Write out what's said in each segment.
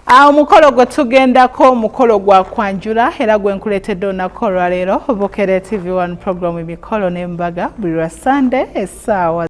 Omukolo gwe tugendako omukolo gwa kwanjula era gwe nkuleetedde olunaku olwaleero Bukeerere TV1 program emikolo n'embaga buli lwa Sunday essaawa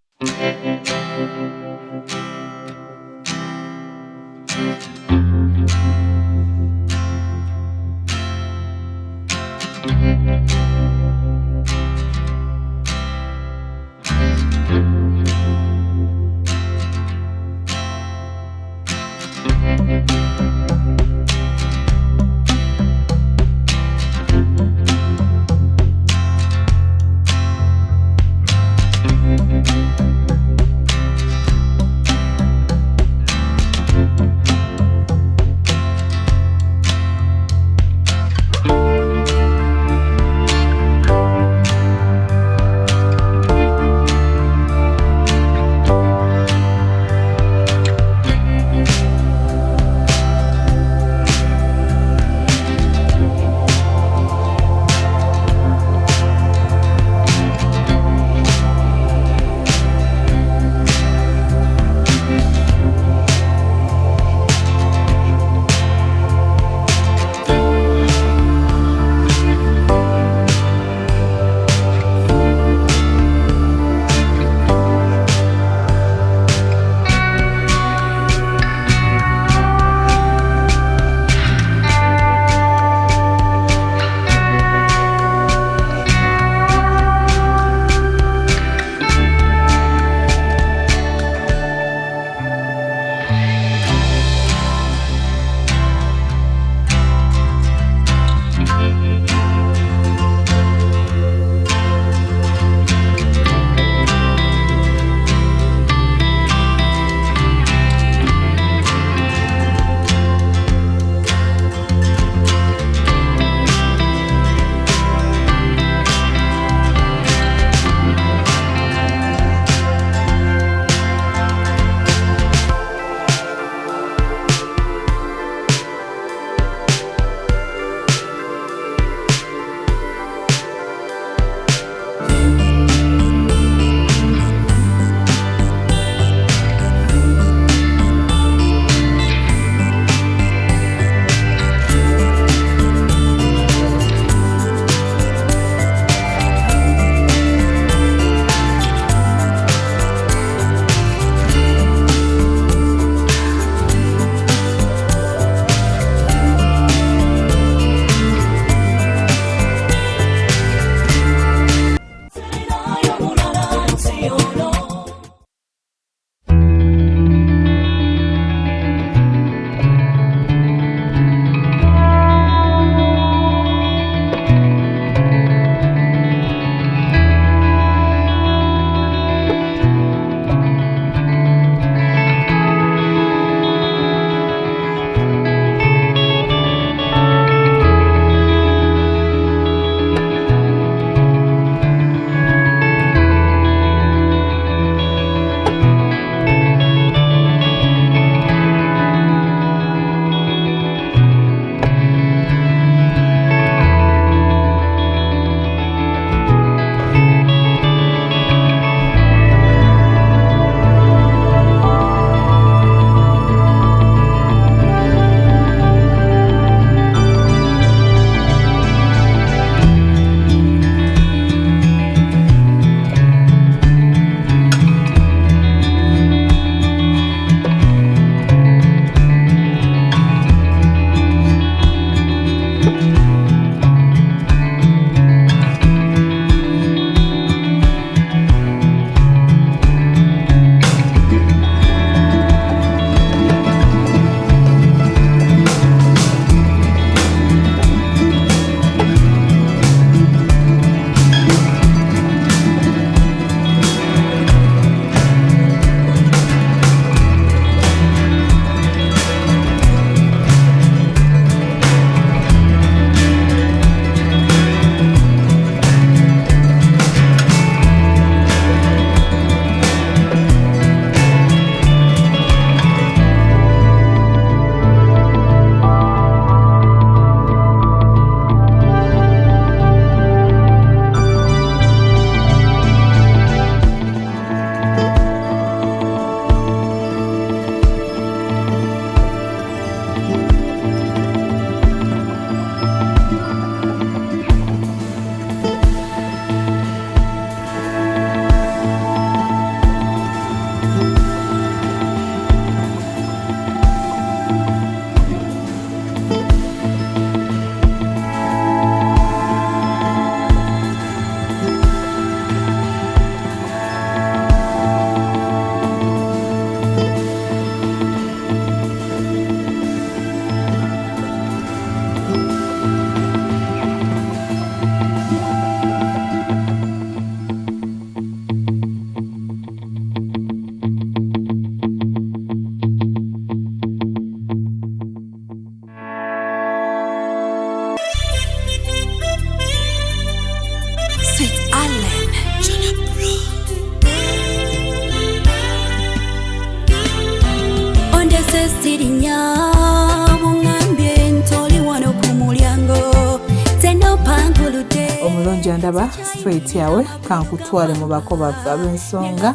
era ndaba street yawe kankutwale mu bako baffe ab'ensonga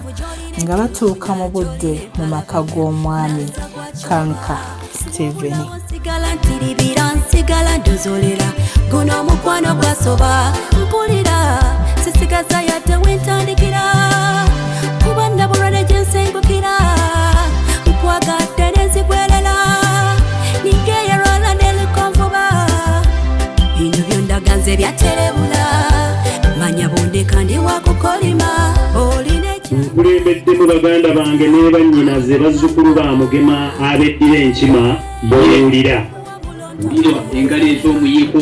nga batuuka mu budde mu maka g'omwami Kanka Steven. Sigala ndozolera guno omukwano gwasoba mpulira sisigaza yadde wentandikira kuba nabulwadde gye nsengukira nkwagadde nenzigwerera nigeyerwala nelikonvuba bino byondaganze byaterebula manya bonde kandi wakukolima nkulembedde mu baganda bange ne bannyinaze bazzukulu ba Mugema abeddira enkima bowulira engalo ez'omuyiiko.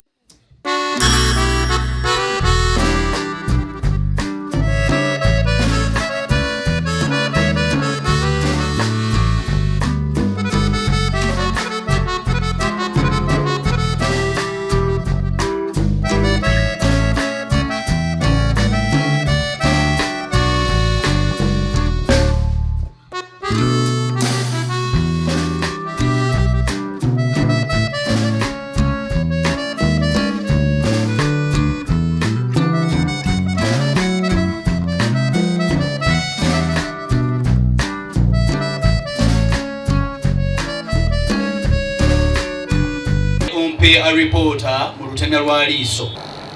A reporter mu Lutenda lwa Liiso.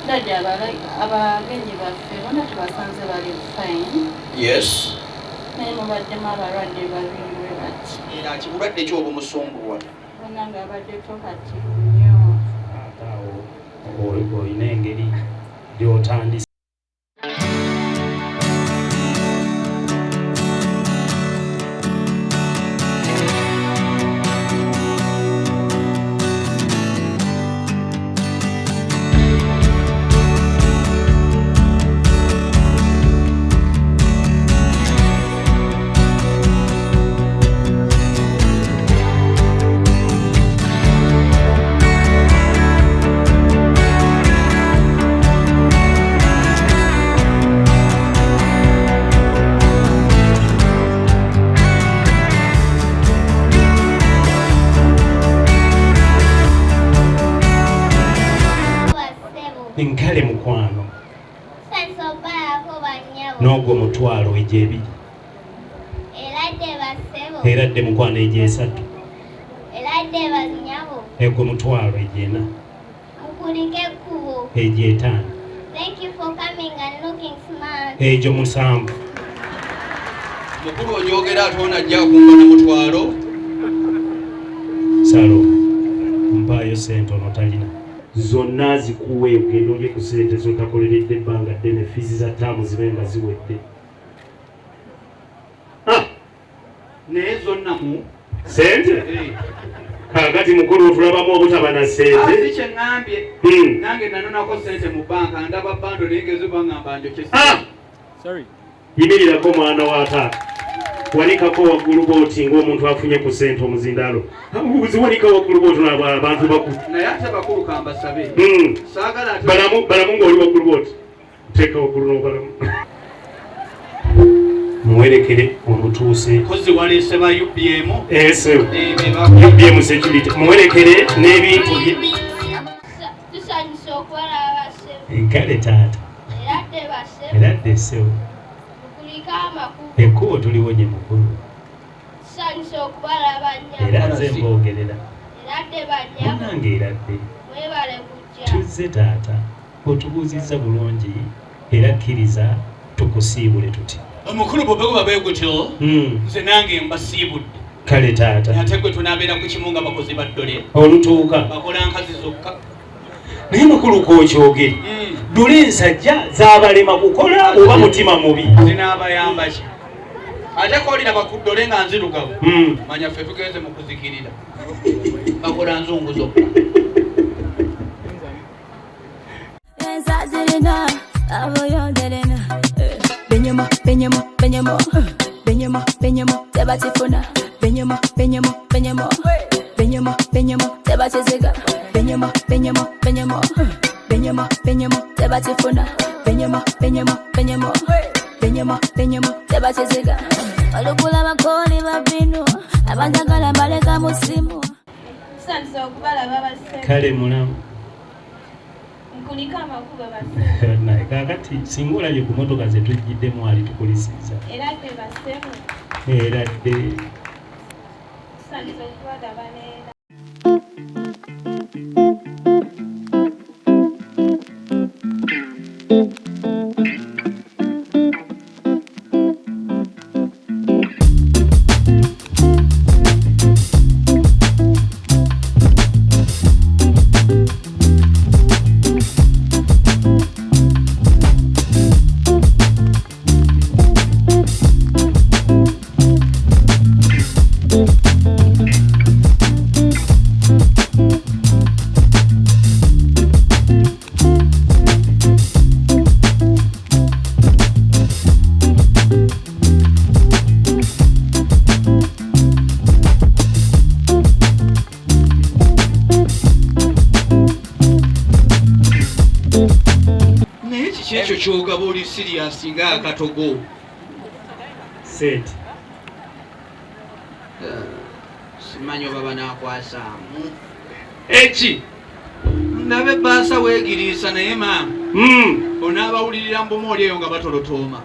Dada abagenyi baffe bonna tubasanze bali fine. Yes. Naye mubaddemu abalwadde babiri bwe bati. Era kibulwadde ki obumusumbuwa? Bonna nga baddeko kati nnyo. Ataawo olina engeri gy'otandise. Nkale mukwano n'ogwo mutwalo egy'ebiri eradde mukwano egy'esatu egwo mutwalo egy'ena egy'etaano egyo musanvu. Mukulu ojogera ate onajja kumbona mutwalo salo mpaayo sente onotalina zonna zikuwe ogenda olye ku ssente zotakoleredde ebbanga ddene fiizi za ttaamu zibe nga ziwedde. Naye zonna mu ssente kakati mukulu otulabamu obutaba na ssente. Si kye ŋŋambye nange nanonako ssente mu bbanka ndaba bbando naye ngezibangamba njokye. Yimirirako mwana wa taata wanikako waggulu bwoti ng'omuntu afunye ku ssente omuzindaalo ziwanika waggulu bwoti abantu bakulu naye ate bakulu kambasabe balamu ng'oli waggulu bwoti teeka waggulu n'obalamu muwerekere omutuuse kozi waleese ba UBM UBM security muwerekere n'ebintu bye enkale taata era ddessewo ekkubo tuliwonye mukulu era nze mboogerera munange eradde tuzze taata otubuuzizza bulungi era kkiriza tukusiibule tuti omukulu bwebekuba beegutyo nze nange mbasiibudde kale taata ate gwe tunaabeera ku kimu nga bakozi baddole olutuuka bakola nkazi zokka naye mukulu kookyogere dule ensajja z'abalema kukola oba mutima mubi zinaabayamba ki ate koolira bakuddole nga nzirugavu manya ffe tugenze mu kuzikirira bakola nzungu zokka tebatifuna tebatizega tebatifuna tebatizega olukula bakoli babinu abanjagala mbaleka musimu kale mulamu kuliko amakubo base naye kakati singa olabye ku motoka ze tujjiddemu ali tukulisiza era dde basemu era dde tusandiza okubagaba neera Choga boli serious nga akatogo set simanyo baba nakwasamu echi ndabe basa wegirisa naye ma onabawulirira mbomoli eyo nga batolotoma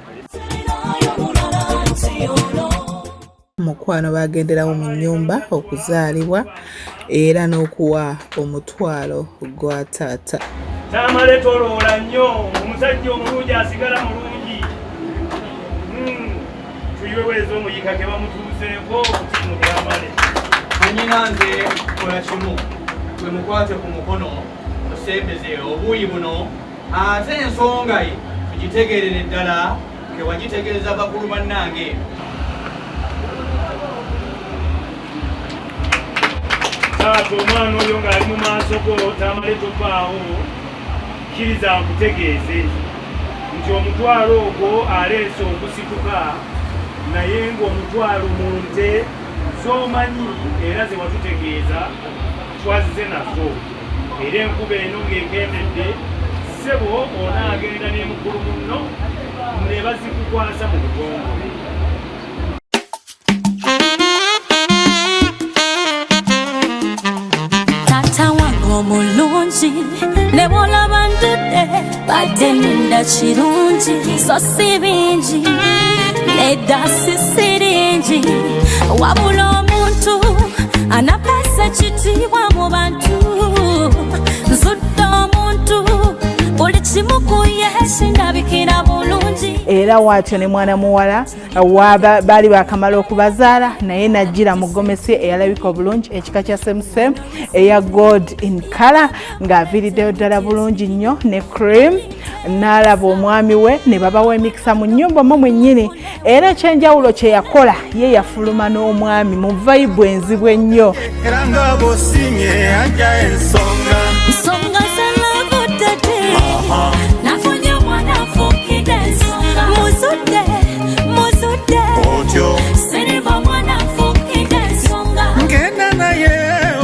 mukwano bagenderawo mu nnyumba okuzaalibwa era n'okuwa omutwalo gwa taata Tamale toloola nnyo omusajja omulungi asigala mulungi tuyiweweeza omuyika ke bamutuuseeko kutimu Tamale anyina nze kola kimu gwe mukwate ku mukono osembeze obuuyi buno ate ensonga ye tugitegerere ddala ke wagitegeeza bakulu bannange taata omwana oyo ng'ali mu maaso go Tamale tovaawo kkiriza nkutegeeze nti omutwalo ogwo aleese okusituka naye ng'omutwalo mu nte z'omanyi era ze watutegeeza twazize nazo era enkuba eno ng'ekendedde ssebo onaagenda n'emukulu munno ne bazikukwasa mu butongole omulungi ne bw'olaba ndudde badde ninda kirungi so si bingi nedda si siringi wabula omuntu anapasa kitiibwa mu bantu nzudde omuntu buli kimu ku Yesu ndabikira bulungi era watyo ne mwana muwala baali bakamala okubazaala naye najjira mu gomesi eyalabika obulungi ekika kya semusemu eya gold in color ng'aviiriddeyo ddala bulungi nnyo ne cream n'alaba omwami we ne babawa emikisa mu nnyumba mo mwennyini era ekyenjawulo kye yakola ye yafuluma n'omwami mu vayibu enzibu ennyo era nga bw'osiimye ajja ensonga z'alavuddede nafunye omwana afukidde ensonga muzudde otyo siriva omwana afukidde ensonga ngenda naye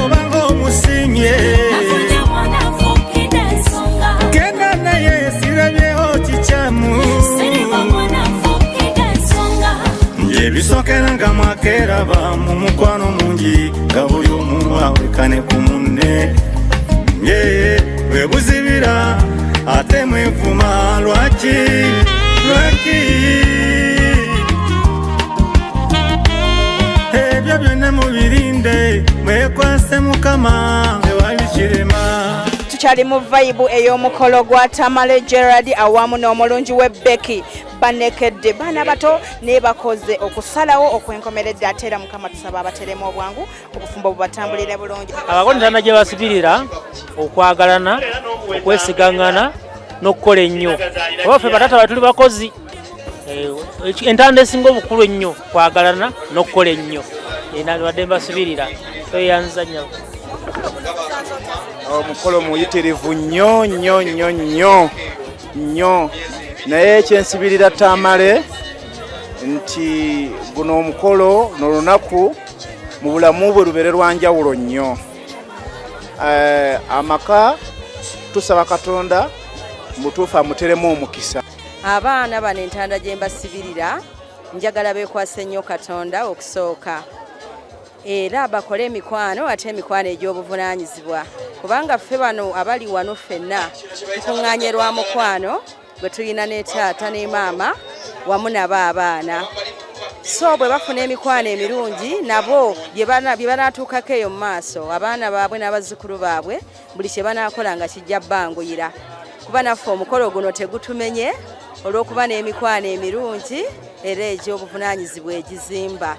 obanga omusiimye nafunye omwana afukidde ensonga ngenda naye sirabyeho kikyamu siriva omwana afukidde ensonga ebisookera nga mwakeeraba mu mukwano mungi nga buli omu awekane ku munne bwe buzibira ate mwevuma lwaki ebyo byonna mubirinde mwekwase mukama ewali kirema tukyali mu vayibu ey'omukolo gwa Tamale Gerard awamu n'omulungi we Becky banekedde baana bato ne bakoze okusalawo okwenkomeredde ate era mukama tusaba abateremu obwangu obufumbo bubatambulire bulungi abakondana gye basibirira okwagalana okwesigangana n'okukola ennyo abaffe batata batuli bakozi entanda esinga obukulu ennyo kwagalana n'okukola ennyo wadde mbasibirira tweyanza nnyo omukolo muyitirivu nnyo naye ekyensibirira Tamale nti guno omukolo n'olunaku mu bulamu bwe lubere lwa njawulo nnyo amaka tusaba Katonda mutuufu amuteremu omukisa abaana bano entanda gye mbasibirira njagala beekwase nnyo Katonda okusooka era bakole emikwano ate emikwano egy'obuvunaanyizibwa kubanga ffe bano abali wano ffenna tukuŋŋaanye lwa mukwano gwe tulina ne taata ne maama wamu nabo abaana. So bwe bafuna emikwano emirungi nabo bye banaatuukako eyo mu maaso abaana baabwe n'abazzukulu baabwe buli kye banaakola nga kijja bbanguyira. Kuba naffe omukolo guno tegutumenye olw'okuba n'emikwano emirungi era egy'obuvunaanyizibwa egizimba.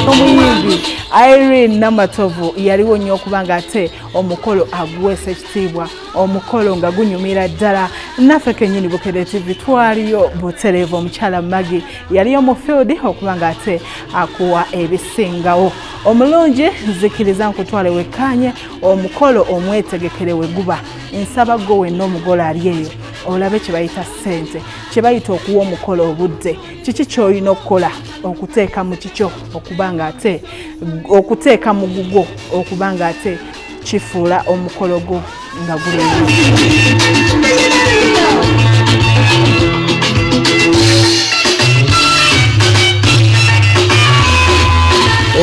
Omuyimbi Irene Namatovu yaliwo nnyo okubanga ate omukolo aguweesa ekitiibwa, omukolo nga gunyumira ddala. Naffe kennyini Bukedde TV twaliyo butereevu. Omukyala Maggie yaliyo mu field okubanga ate akuwa ebisingawo. Omulungi nzikiriza nkutwale wekkaanye omukolo omwetegekere we guba. Nsaba gwe wenna omugole ali eyo olabe kye bayita ssente, kye bayita okuwa omukolo obudde. Kiki ky'olina okukola okuteeka mu kikyo okubanga ate okuteeka mu gugwo okubanga ate kifuula omukolo gwo nga gulungi.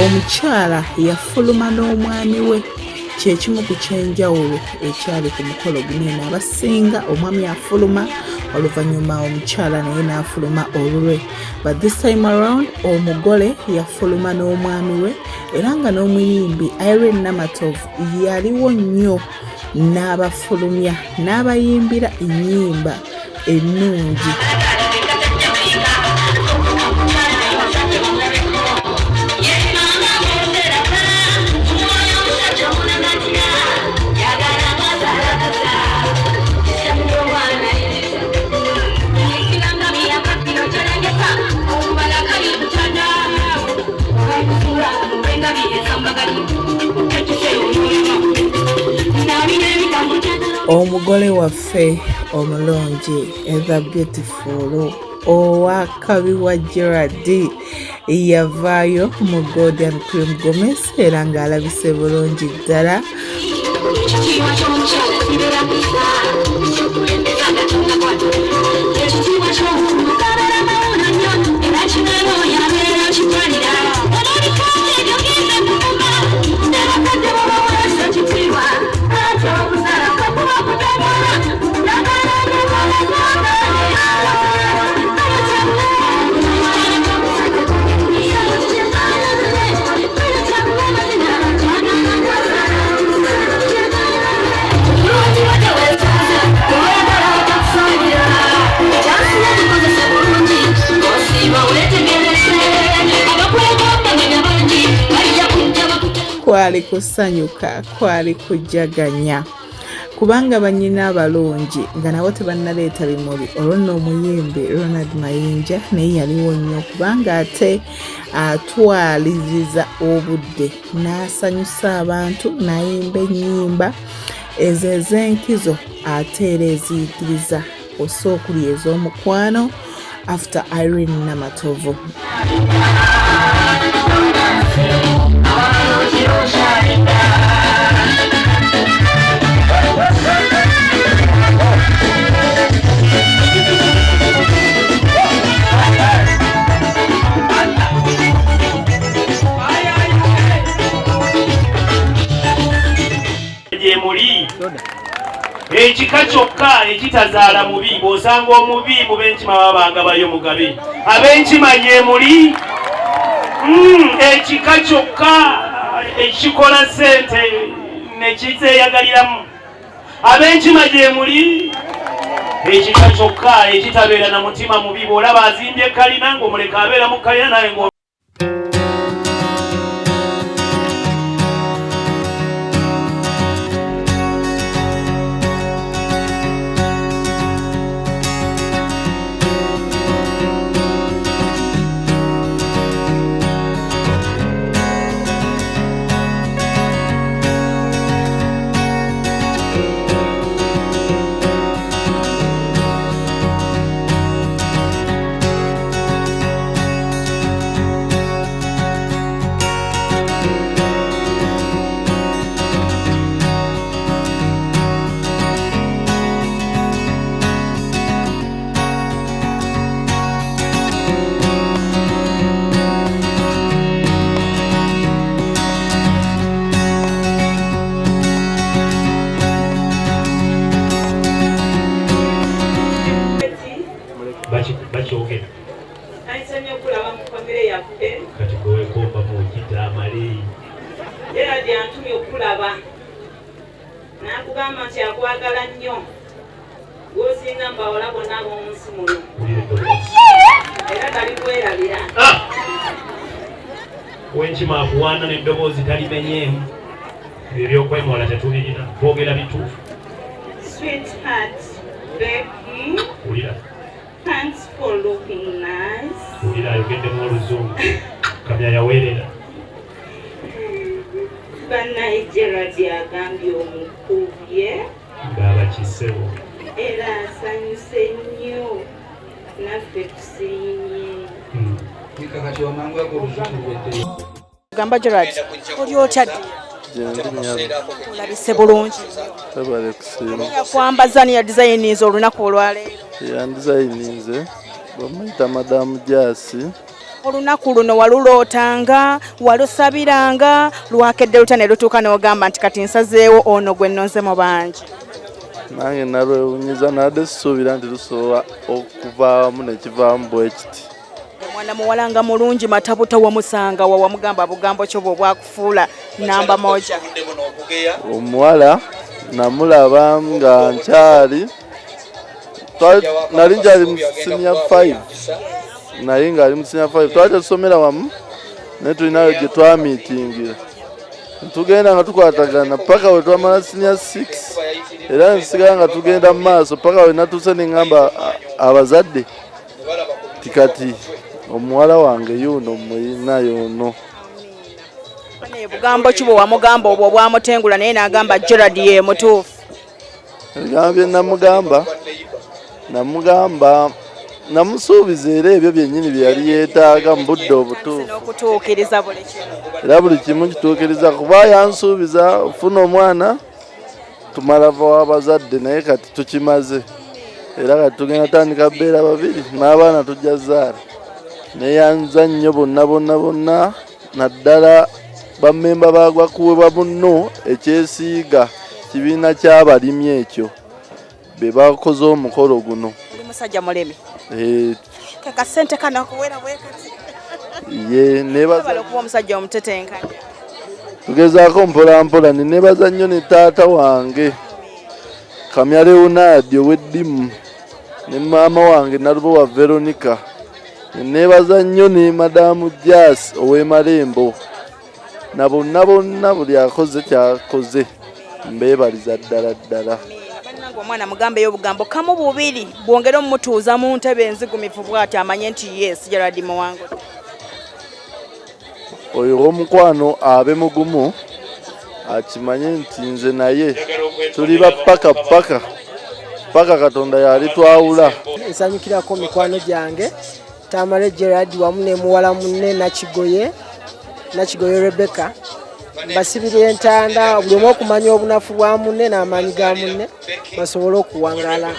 Omukyala yafuluma n'omwami we, kyekimu ku kyenjawulo ekyali ku mukolo guno. Abasinga omwami afuluma oluvannyuma omukyala naye n'afuluma olulwe, but this time around omugole yafuluma n'omwami we era nga n'omuyimbi Irene Namatovu yaliwo nnyo n'abafulumya n'abayimbira ennyimba ennungi. Omugole waffe omulungi Eva Beautiful owakabi wa Gerard yavaayo mu Golden Cream Gomez era ng'alabise bulungi ddala. Kwali kusanyuka, kwali kujaganya kubanga banyina abalungi nga nabo tebannaleeta bimuli. Olwo nno omuyimbi Ronald Mayinja naye yaliwo nnyo kubanga ate atwaliriza obudde n'asanyusa abantu n'ayimba ennyimba ezo ez'enkizo ate era eziyigiriza osokuli ez'omukwano after Irene Namatovu. Ekika kyokka ekitazaala mubi, bw'osanga omubi mu b'enkima babanga bayo mugabe. Ab'enkima gye muli, ekika kyokka ekikola ssente ne kizeeyagaliramu. Ab'enkima gye muli, ekika kyokka ekitabeera na mutima mubi. Bw'olaba azimbye kalina ng'omuleka abeera mu kalina naye ngo yaffe. Kati gwe komba mukita amali. Gerard yantumye okulaba. N'akugamba nti akwagala nnyo. Gw'osinga mbawala bonna ab'omunsi muno. Era tali kwerabira. Wenkima akuwaana n'eddoboozi talimenyeemu. Ebyo by'okwemoola tetubirina. Boogera bituufu. Sweetheart, Becky. Wulira. Thanks for looking nice. Wulira ayogeddemu oluzungu. Kamya yaweerera. Bannaye Gerard agambye omukubye. Ng'abakisewo. Era asanyuse nnyo. Naffe tusiimye. Kati wamangu ago oluzungu lwedde. Gamba Gerard, oli otya ddi? Olabise bulungi. Tabale kusiima. Yakwambaza ni ya designs olunaku olwaleero. Ya designs bamuyita Madamu Jasi. Olunaku luno walulootanga, walusabiranga, lwakedde luta ne lutuuka n'ogamba nti kati nsazeewo ono gwe nnonze mu bangi. Nange nalwewunyiza nadde sisuubira nti lusobola okuvaamu nekivaamu bwe kiti. Omwana muwala nga mulungi matabuta wamusanga wamugamba bugambo kyo bwe bwakufuula namba moja. Omuwala namulaba nga nkyali nali nkyali mu senior 5 naye nga ali mu senior 5 twali tusomera wamu naye tulinayo gye twamiitingira tugenda nga tukwatagana paka we twamala senior 6 era nsigala nga tugenda mu maaso paka we natuuse neŋŋamba abazadde tikati omuwala wange yuno muyina yono. Bugambo ki bwe wamugamba obwo obwamutengula naye n'agamba Gerard ye mutuufu? Ebigambo bye namugamba namusuubiza era ebyo byennyini bye yali yeetaaga mu budde obutuufu. N'okutuukiriza buli kimu. Era buli kimu kituukiriza kuba yansuubiza ofuna omwana tumala va w'abazadde naye kati tukimaze. Era kati tugenda tandika bbeera babiri n'abaana tujja zaala. Neyanza nnyo bonna naddala bammemba bagwakuwebwa bunno ekyesiiga kibiina ky'abalimi ekyo be bakoze omukolo guno. Oli musajja mulemi. Kaka ssente kanakuwera bwe kati. Ye nebaza okuba omusajja omutetenkanya. Tugezaako mpolampola nebaza nnyo ne taata wange Kamya Leonard ow'eddimu ne maama wange Nalubowa Veronica. Nebaza nnyo ne Madamu Jasi ow'Emalembo na bonna buli akoze kyakoze mbeebaliza ddala. Omwana mugambeyo obugambo kamu bubiri bwongere omutuuza mu ntebe enzigumivu bw'ati amanye nti yes Gerard Muwango. Oyo omukwano abe mugumu akimanye nti nze naye tuli bapaka Katonda yali twawula. Nsanyukirako mikwano gyange Tamale Gerard wamu ne muwala munne Nakigoye Rebecca basibira entanda buli omu okumanya obunafu bwa munne n'amaanyi ga munne basobole okuwangaala.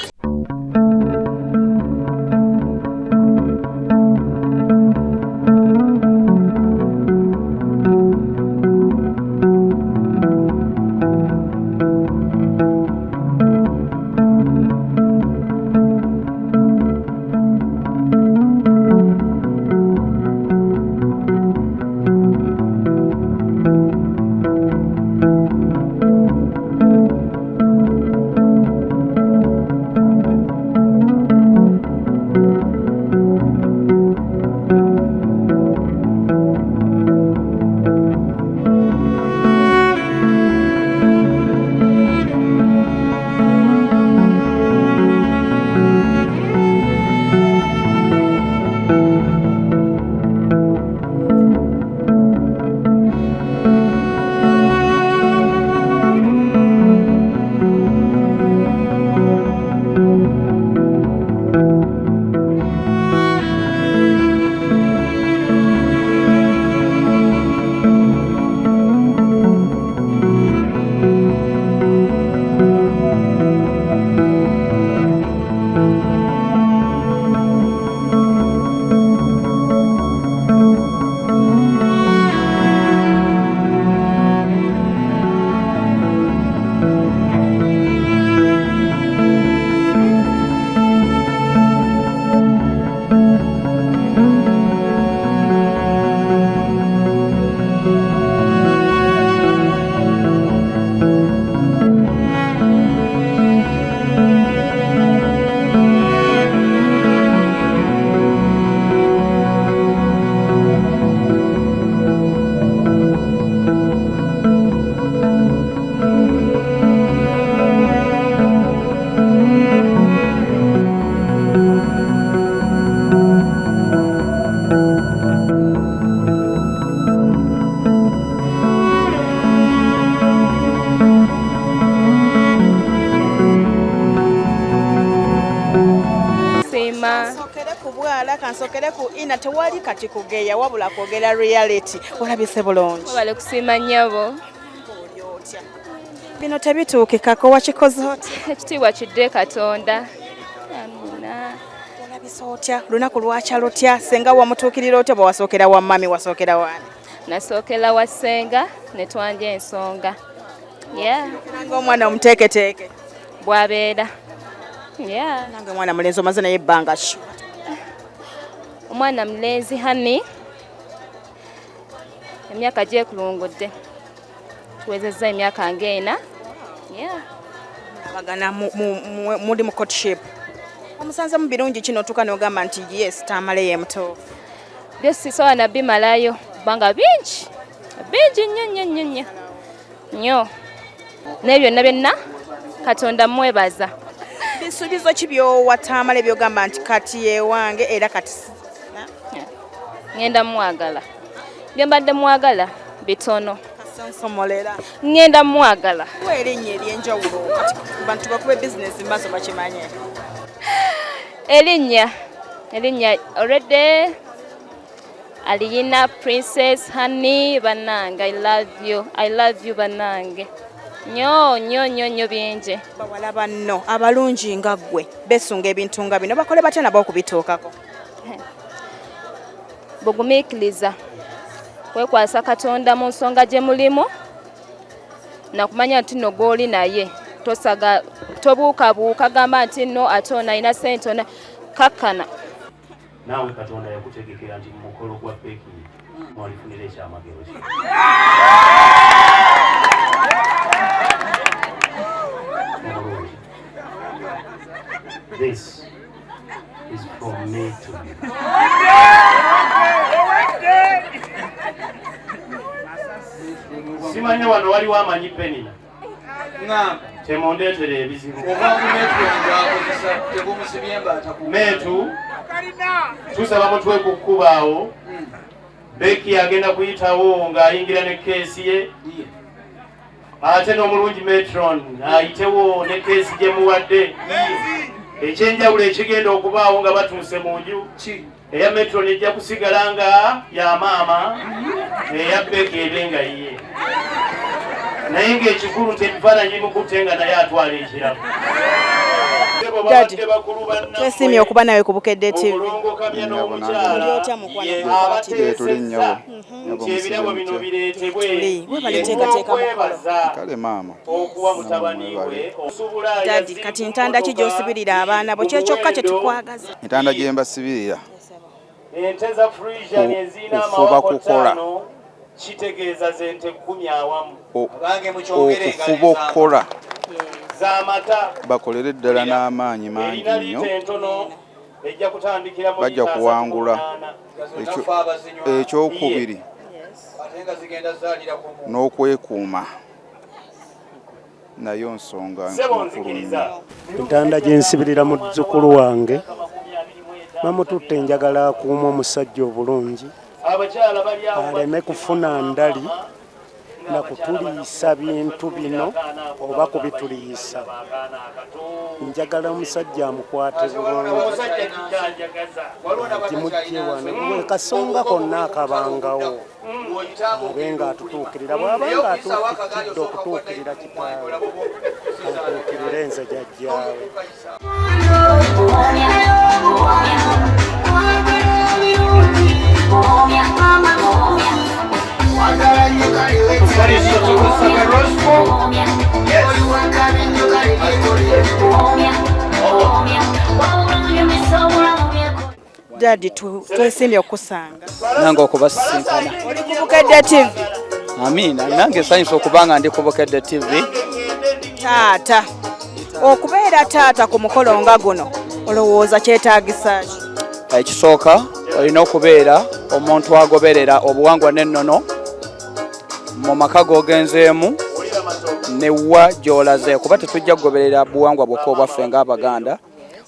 mazima. Kansokere ku bwala, kansokere ku ina tewali kati kugeya wabula kwogera reality. Olabise bulungi. Wabale kusiima nnyabo. Bino tebituukikako wakikoze otya? Ekitiibwa kidde Katonda. Amina. Olabise otya? Lunaku lwakya lutya? Senga wamutuukirira otya bwe wasookera wa mami wasookera wani? Nasookera wa ssenga ne twanja ensonga. Nange omwana omuteeketeeke. Bw'abeera. Nange mwana mulenzi omaze naye ebbanga ki? Omwana mulenzi hani emyaka gyekulungudde. Tuwezezza emyaka ng'ena. Abagana muli mu courtship. Omusanze mu birungi kino tuka n'ogamba nti yes Tamale ye muto. Byosi sowa na bimalayo banga bingi. Bingi nnyo. Nnyo. N'ebyo byonna Katonda mwebaza. Bisuubizo ki by'owa Tamale by'ogamba nti kati yewange era kati ngenda mwagala. Bye mbadde mwagala bitono. Nsomolera. Ngenda mwagala. Erinnya ery'enjawulo kati bantu bakube business mbaso bakimanye. Erinnya already aliyina Princess Honey Bananga. I love you Banange. Nnyo bingi. Bawala banno abalungi nga ggwe besunga ebintu nga bino bakole batya nabo okubituukako. Bugumiikiriza kwekwasa Katonda mu nsonga gye mulimu nakumanya nti nno gw'oli naye tosaga tobuukabuuka gamba nti nno ate ono alina ssente ona kakkana. Naawe Katonda yakutegekera nti mu mukolo gwa Becky mwalifunira ekyamagero ki? This is from me to you. Simanyi wano waliwo amanyi Penina. Temundeetere ebizibu. Meetu tusaba mutwe ku kkubaawo. Becky agenda kuyitawo ng'ayingira ne keesi ye. Ate n'omulungi Metron ayitewo ne keesi gye muwadde. Ekyenjawulo ekigenda okubaawo nga batuuse mu nju. Eya Metron ejja kusigala nga ya maama, eya Becky ebe nga yiye. Naye ng'ekikulu nti ebifaananyi bimukutte nga naye atwala ekirabo. Dadi, twesimye okuba nawe ku Bukedde TV. Tuli nnyo. Ebirabo bino bireetebwe webaliteekateeka mukolo. Kale maama. Dadi, kati ntanda ki gy'osibirira abaana bo kyekyoka kye tukwagaza? Entanda gye mbasibirira ente za Frisian ezina okufuba kukola. Kitegeeza zente 10 awamu. Okufuba okukola. Zamata bakolere ddala n'amaanyi mangi nnyo. Bajja kuwangula. Ekyokubiri n'okwekuuma nayo nsonga nkulu nnyo. Entanda gye nsibirira muzzukulu wange bamututte njagala akuuma omusajja obulungi aleme kufuna ndali na kutuliisa bintu bino oba kubituliisa. Njagala omusajja amukwate bulungi timujje wano kasonga konna akabangawo abe nga atutuukirira bw'aba nga atuukidde okutuukirira kitaawe atuukirira enze jjajjaawe. Dadi, twesimbye okusanga. Nange okubasisinkana. Oli ku Bukedde TV? Amiina, nange nsanyusa okubanga ndi ku Bukedde TV. Taata, okubeera taata ku mukolo nga guno olowooza kyetaagisa ki? Ekisooka olina okubeera omuntu agoberera obuwangwa n'ennono mu maka g'ogenzeemu newa gy'olaze kuba tetujja kugoberera buwangwa bwokka obwaffe ng'Abaganda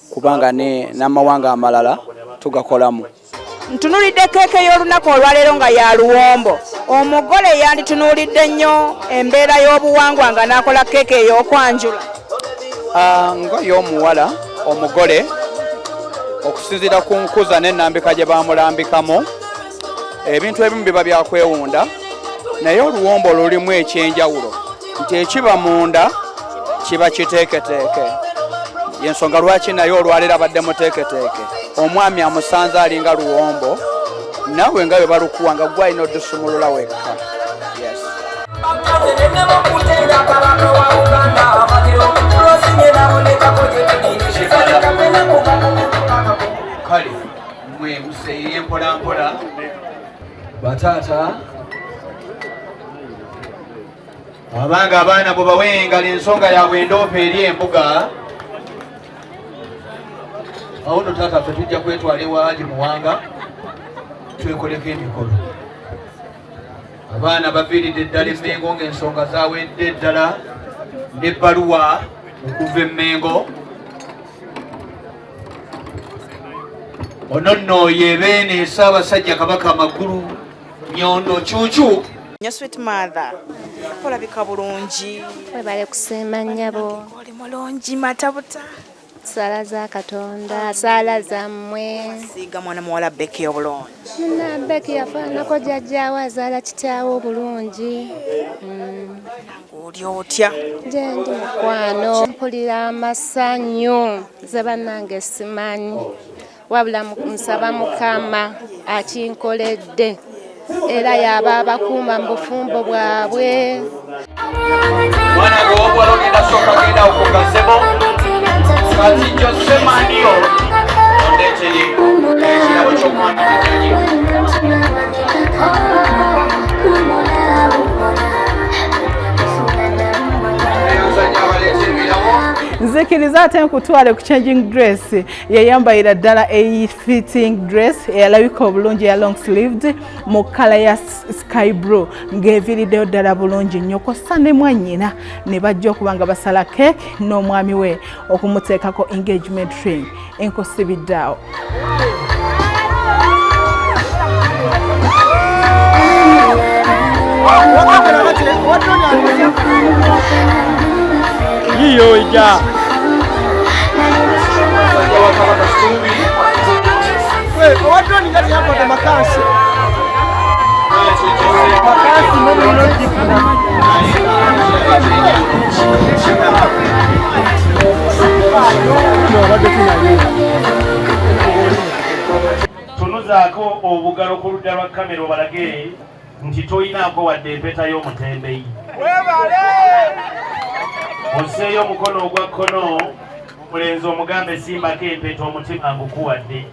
kubanga n'amawanga amalala tugakolamu. Ntunuulidde keeke y'olunaku olwaleero nga ya luwombo. Omugole yanditunuulidde nnyo embeera y'obuwangwa nga n'akola keeke ey'okwanjula. Nga y'omuwala omugole okusinziira ku nkuza n'ennambika gye bamulambikamu. Ebintu ebimu biba byakwewunda naye oluwombo lulimu ekyenjawulo nti ekiba munda kiba kiteeketeeke. Yensonga lwaki naye olwalira badde muteeketeeke. Omwami amusanze alinga luwombo naawe nga bwe balukuwa nga gwe alina oddusumulula wekka. Yes. Kale mwe museeye mpolampola bataata abanga abaana bwe bawengala ensonga yaabwe endoopa eri embuga awo nno taata ffe tujja kwetwala ewaaji muwanga twekoleko emikolo. Abaana baviiridde eddala Emmengo ng'ensonga zaawedde eddala n'ebbaluwa okuva Emmengo. Ono nno yebeene Ssaabasajja Kabaka Amagulu Nyondo Cuucu. Nyo sweet mother olabika bulungi. Webale kusiima nnyabo. Oli mulungi matabuta. Sala za Katonda, sala zammwe. Siiga mwana muwala Becky obulungi. Muna Becky yafaanako jjajjaawe azaala kitaawe obulungi. Oli otya? Gye ndi mukwano. Mpulira amasanyu ze bannange simanyi. Wabula nsaba Mukama akinkoledde. Era yaba abakuuma mu bufumbo bwabwe. Mwana g'obwala ogenda sooka genda okugazemo kati Jose Manio ondeetere ekirabo ky'omwana w'ennyonyi. Nzikiriza ate nkutwale ku changing dress yayambayira ddala a fitting dress eyalabika obulungi ya long sleeved mu kala ya sky blue ng'eviiriddeyo ddala bulungi nnyo kossa ne mwannyina ne bajja okuba nga basala cake n'omwami we okumuteekako engagement ring enkosibiddaawo. Iyo ija. Wadoni ngati hapo na makasi. Makasi mimi ndio tunuzaako obugalo ku ludda lwa kamera obalage nti toyinaako wadde empeta y'omutembeyi. Osseeyo omukono ogwa kkono omulenzi omugambe simbako empeta omutima ngukuwadde.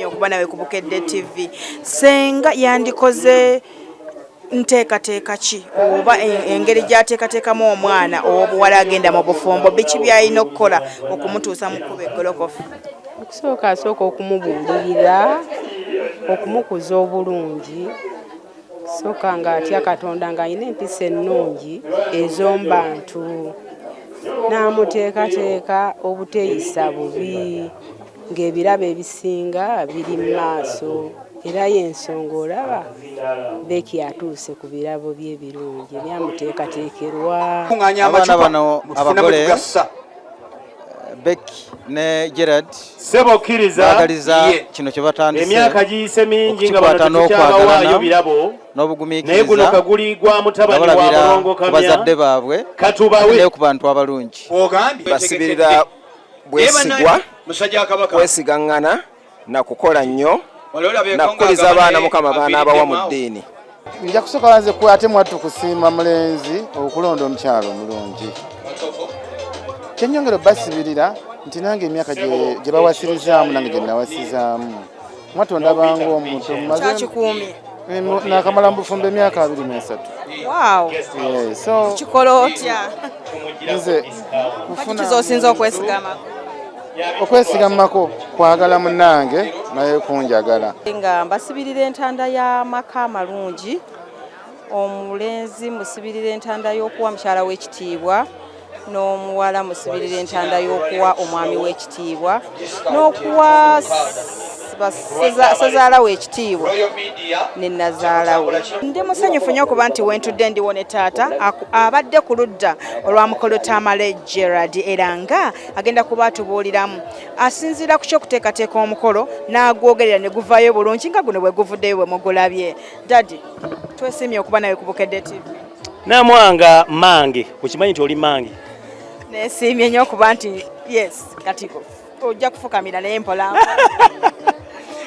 Okuba nawe ku Bukedde TV senga yandikoze nteekateeka ki oba engeri gy'ateekateekamu omwana obuwala agenda mu bufumbo biki by'alina okukola okumutuusa mu kkubo eggolokofu? Okusooka asooka okumubuulirira okumukuza obulungi sooka ng'atya Katonda ng'alina empisa ennungi ez'omubantu n'amuteekateeka obuteeyisa bubi ng'ebirabo ebisinga biri mu maaso era y'ensonga olaba Becky atuuse ku birabo by'ebirungi ebyamuteekateekerwa. Abaana bano abagole Becky ne Gerard baagaliza kino kye batandise emyaka giyise mingi nga bano tetukyabawaayo birabo naye guno kaguli gwa mutabani wa mulongo kamya bazadde baabwe katubawe ku bantu abalungi basibirira bwesigwa kwesigaŋŋana na kukola nnyo nakukuliza abaana Mukama baana abawa mu ddiini. Nja kusooka banze ate mwattu kusiima mulenzi okulonda omukyalo omulungi. Kyennyongera basibirira nti nange emyaka gye bawasirizaamu nange gye nawasizaamu mwattu ondabanga omuntu Kyakikuumye nakamala mu bufumbo emyaka 23. Wow. So kikola otya? Nze kufuna osinza okwesigamako kwagala munnange naye kunjagala. Nga mbasibirira entanda y'amaka amalungi omulenzi musibirira entanda y'okuwa mukyala w'ekitiibwa n'omuwala musibirira entanda y'okuwa omwami w'ekitiibwa n'okuwa ssezaala w'ekitiibwa ne nazaala we. Ndi musanyufu nnyo okuba nti wentudde ndiwo ne taata abadde ku ludda olwa mukolo Tamale Gerard era nga agenda kuba atubuuliramu asinziira ku ky'okuteekateeka omukolo n'agwogerera ne guvaayo bulungi nga guno bwe guvuddeyo bwe mugulabye. Dadi, twesiimye okuba nawe ku Bukedde TV. Namwanga mange, ukimanyi nti oli mange. Neesiimye nnyo okuba nti yes, katiko ojja kufukamira naye mpola.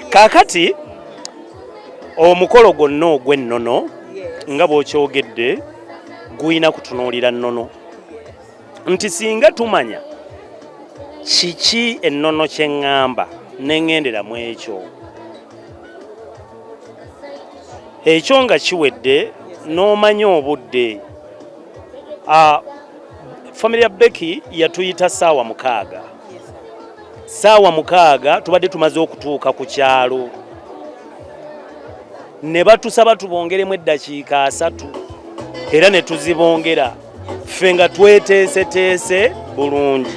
Kaakati omukolo gwonna ogw'ennono nga bw'okyogedde guyina kutunuulira nnono nti singa tumanya kiki ennono kye ŋŋamba n'eŋŋenderamu ekyo nga kiwedde n'omanya obudde. Family ya Becky yatuyita ssaawa 6. Ssaawa 6 tubadde tumaze okutuuka ku kyalo ne batusaba tubongeremu eddakiika 3 era ne tuzibongera ffe nga tweteeseteese bulungi.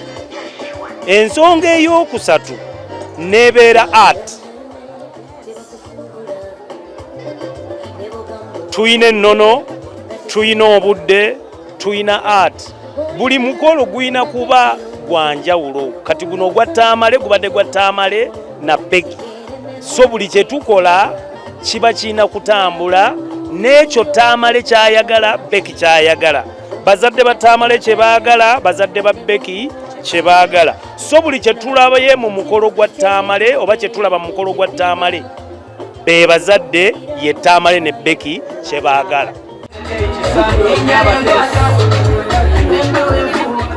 Ensonga ey'okusatu nebeera art. Tuyina ennono, tuyina obudde, tuyina art. Buli mukolo guyina kuba gwa njawulo. Kati guno gwa Tamale gubadde gwa Tamale na Becky. So buli kye tukola kiba kirina kutambula n'ekyo Tamale kyayagala, Becky kyayagala. Bazadde ba Tamale kye baagala, bazadde ba Becky kye baagala. So buli kye tulabaye mu mukolo gwa Tamale oba kye tulaba mu mukolo gwa Tamale be bazadde ye Tamale ne Becky kye baagala.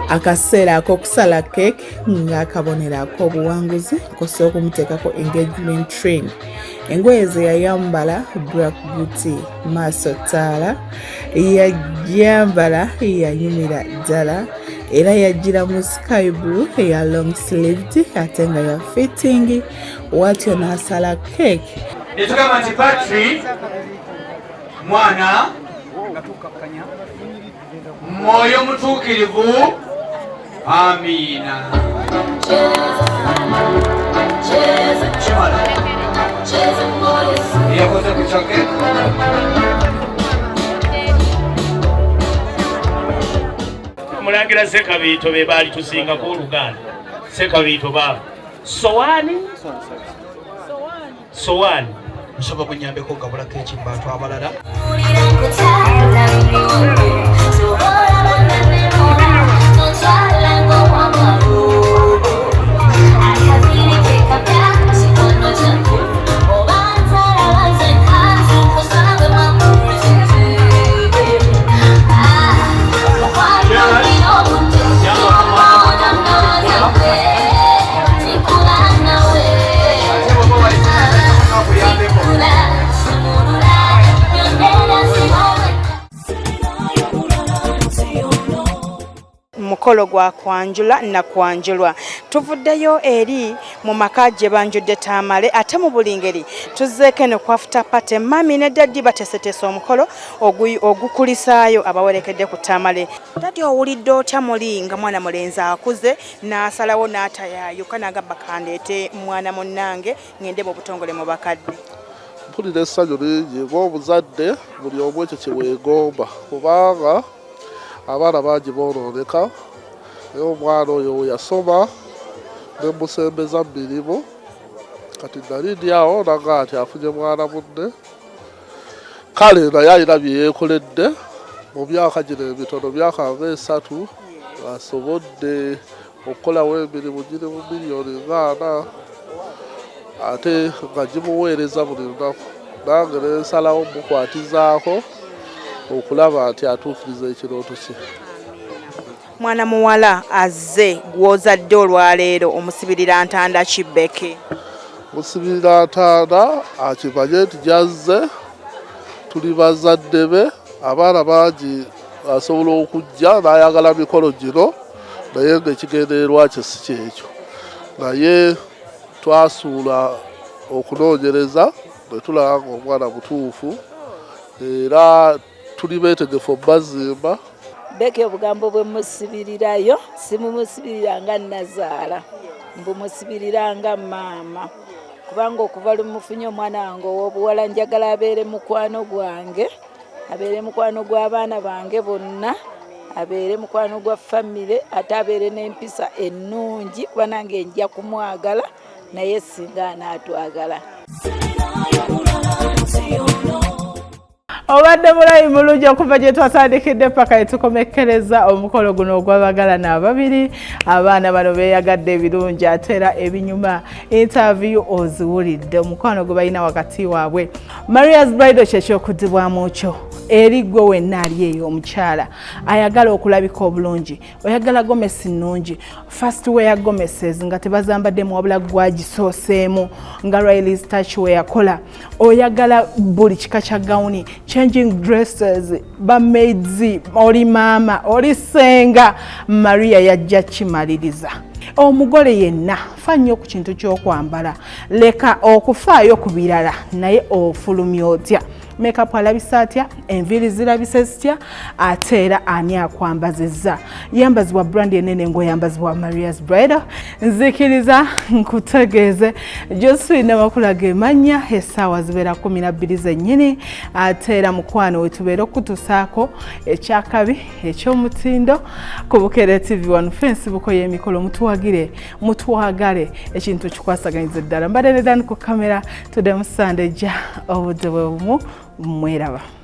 Akaseera ak'okusala cake ng'akabonero ak'obuwanguzi kosa okumuteekako engagement ring. Engoye ze yayambala Black Beauty maaso ttaala yajambala yanyumira ddala era yajjira mu sky blue eya long sleeved ate nga ya fitting watyo n'asala cake. Netugamba nti Patrick mwana mwoyo mutuukirivu. Amina. Yakoze ku kyake. Mulangira Sekabiito be baali tusingako Oluganda. Sekabiito baabo. Sowaani. Nsaba kunyambeko gabulako ekimbaatu abalala. Mukolo gwa kwanjula na kwanjulwa tuvuddeyo eri mu maka gye banjudde Tamale ate mu buli ngeri tuzzeeko eno ku after party mami ne daddi bateeseteese omukolo ogukulisaayo abawerekedde ku Tamale. Daddi owulidde otya muli nga mwana mulenzi akuze n'asalawo n'atayayuka n'agamba kandeete mwana munnange ngende mu butongole mu bakadde? Mpulira essanyu lingi ng'omuzadde buli omu ekyo kye weegomba kubanga abaana bangi boonooneka naye omwana oyo yasoma ne musembeza mirimu kati nali ndi awo nanga ati afunye mwana munne kale naye alina bye yeekoledde mu myaka gino emitono myaka nga 3 asobodde okukolawo emirimu giri mu miliyoni nga 4 ate nga gimuweereza buli lunaku nange nensalawo mukwatizaako okulaba nti atuukiriza ekirooto kye. Mwana muwala azze gw'ozadde olwaleero omusibirira ntanda ki Becky? Musibirira ntanda akimanye nti gyazze tuli bazadde be abaana bangi asobola okujja n'ayagala mikolo gino naye ng'ekigendererwa kye si kyekyo naye twasuula okunoonyereza ne tulaba ng'omwana mutuufu era tuli beetegefu bazimba. Beke obugambo bwe musibirirayo simumusibirira nga Nazaala mbumusibirira nga maama kubanga okuva lumufunye omwana wange ow'obuwala njagala abeere mukwano gwange abeere mukwano gw'abaana bange bonna abeere mukwano gwa famire ate abeere n'empisa ennungi kuba nange nja kumwagala naye singa anaatwagala. Obadde mulayi mulungi okuva gye twatandikidde paka etukomekkereza omukolo guno ogw'abagalana ababiri abaana bano beeyagadde ebirungi ate era ebinyuma interview oziwulidde omukwano gwe balina wakati waabwe. Maria's Bridal kyekyokuddibwamu kyo eri gwe wenna ali eyo omukyala ayagala okulabika obulungi oyagala gomesi nnungi first wear gomeses nga tebazambaddemu wabula gwagisooseemu nga Riley's Touch we yakola oyagala buli kika kya gawuni changing dresses bamaids oli maama oli senga Maria yajja kimaliriza. Omugole yenna fannyo ku kintu ky'okwambala leka okufaayo ku birala naye ofulumya otya makeup alabisa atya enviiri zirabise zitya ate era ani akwambazizza yambazibwa brand enene ng'oyambazibwa Maria's Bridal. Nzikiriza nkutegeeze Josephine Namakula gemanya essaawa zibeera 12 zennyini ate era mukwano we tubeera okutusaako ekyakabi eky'omutindo ku Bukeerera TV wano Facebook y'emikolo mutwagale ekintu kikwasaganyiza ddala mbadde ne Dani ku kamera tudde mu Sande ja obudde bwe bumu mweraba.